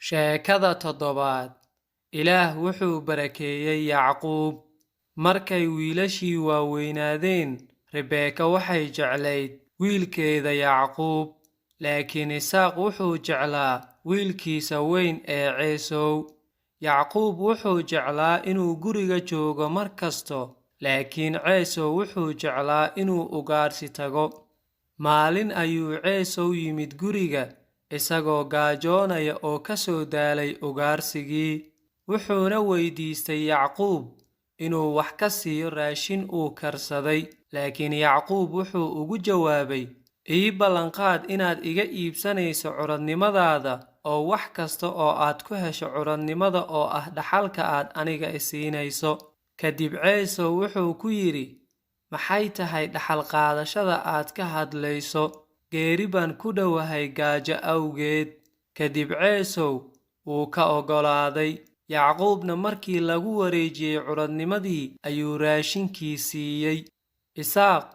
Sheekada toddobaad. Ilaah wuxuu barakeeyey Yacquub. Markay wiilashii waaweynaadeen, Ribeeka waxay jeclayd wiilkeeda Yacquub, laakiin Isaaq wuxuu jeclaa wiilkiisa weyn ee Ciisow. Yacquub wuxuu jeclaa inuu guriga joogo mar kasto, laakiin Ciisow wuxuu jeclaa inuu ugaarsi tago. Maalin ayuu Ciisow yimid guriga, isagoo gaajoonaya oo ka soo daalay ugaarsigii. Wuxuuna weydiistay Yacquub inuu wax ka siiyo raashin uu karsaday, laakiin Yacquub wuxuu ugu jawaabay, ii ballanqaad inaad iga iibsanayso curadnimadaada oo wax kasta oo aad ku hesho curadnimada oo ah dhaxalka aad aniga i siinayso. Kadib Ciisow wuxuu ku yidhi, maxay tahay dhaxal qaadashada aad ka hadlayso? Geeri baan ku dhowahay gaajo awgeed. Kadib Ciisow wuu ka oggolaaday. Yacquubna markii lagu wareejiyey curadnimadii ayuu raashinkii siiyey. Isaaq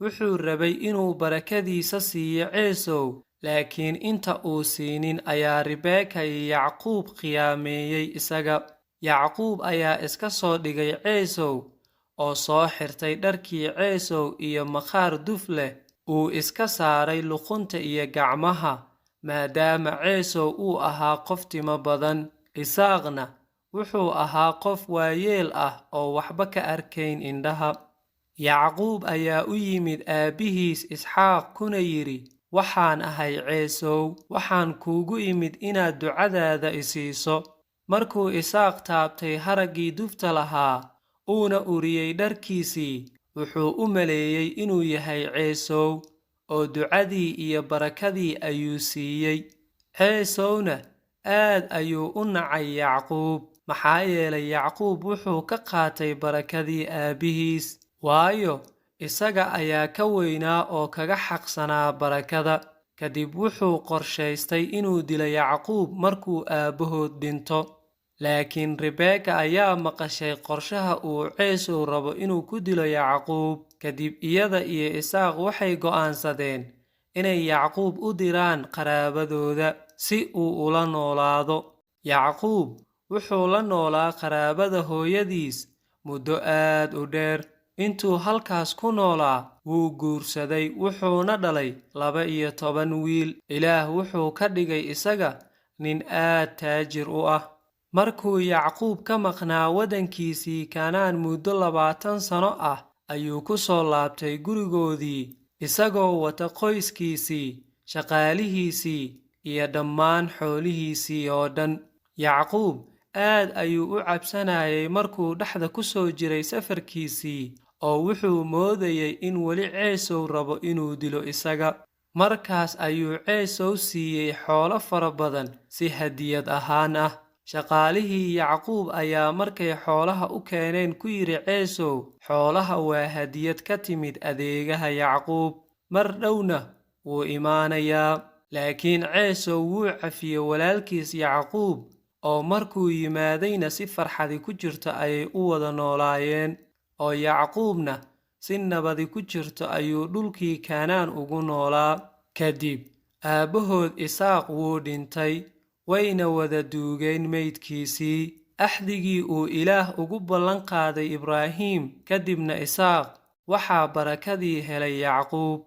wuxuu rabay inuu barakadiisa siiyo Ciisow, laakiin inta uu siinin ayaa Ribeeka iyo Yacquub khiyaameeyey isaga. Yacquub ayaa iska soo dhigay Ciisow oo soo xirtay dharkii Ciisow iyo maqaar duf leh uu iska saaray luqunta iyo gacmaha, maadaama Ciisow uu ahaa qof timo badan. Isaaqna wuxuu ahaa qof waayeel ah oo waxba ka arkayn indhaha. Yacquub ayaa u yimid aabbihiis Isxaaq kuna yidhi, waxaan ahay Ciisow, waxaan kuugu imid inaad ducadaada i siiso. Markuu Isaaq taabtay haraggii dufta lahaa, uuna uriyey dharkiisii, wuxuu u maleeyey inuu yahay Ciisow, oo ducadii iyo barakadii ayuu siiyey. Ciisowna aad ayuu u nacay Yacquub, maxaa yeelay Yacquub wuxuu ka qaatay barakadii aabbihiis, waayo isaga ayaa ka weynaa oo kaga xaqsanaa barakada. Kadib wuxuu qorshaystay inuu dilo Yacquub markuu aabbahood dhinto. Laakiin Ribeeka ayaa maqashay qorshaha uu Ciisow rabo inuu ku dilo Yacquub. Kadib iyada iyo Isaaq waxay go'aansadeen inay Yacquub u diraan qaraabadooda si uu ula noolaado. Yacquub wuxuu la noolaa qaraabada hooyadiis muddo aad u dheer. Intuu halkaas ku noolaa, wuu guursaday, wuxuuna dhalay 12 wiil. Ilaah wuxuu ka dhigay isaga nin aad taajir u ah. Markuu Yacquub ka maqnaa waddankiisii Kanaan muddo 20 sano ah, ayuu ku soo laabtay gurigoodii, isagoo wata qoyskiisii, shaqaalihiisii, iyo dhammaan xoolihiisii oo dhan. Yacquub aad ayuu u cabsanayay markuu dhexda ku soo jiray safarkiisii, oo wuxuu moodayay in weli Ciisow rabo inuu dilo isaga. Markaas ayuu Ciisow siiyey xoolo fara badan si hadiyad ahaan ah. Shaqaalihii Yacquub ayaa markay xoolaha u keeneen ku yidhi Ciisow, xoolaha waa hadiyad ka timid adeegaha Yacquub, mar dhowna wuu imaanayaa. Laakiin Ciisow wuu cafiyey walaalkiis Yacquub, oo markuu yimaadayna si farxadi ku jirto ayay u wada noolaayeen, oo Yacquubna si nabadi ku jirto ayuu dhulkii Kanaan ugu noolaa. Kadib aabbahood Isaaq wuu dhintay, wayna wada duugeen meydkiisii, axdigii uu Ilaah ugu ballan qaaday Ibraahim. Kadibna Isaaq waxaa barakadii helay Yacquub.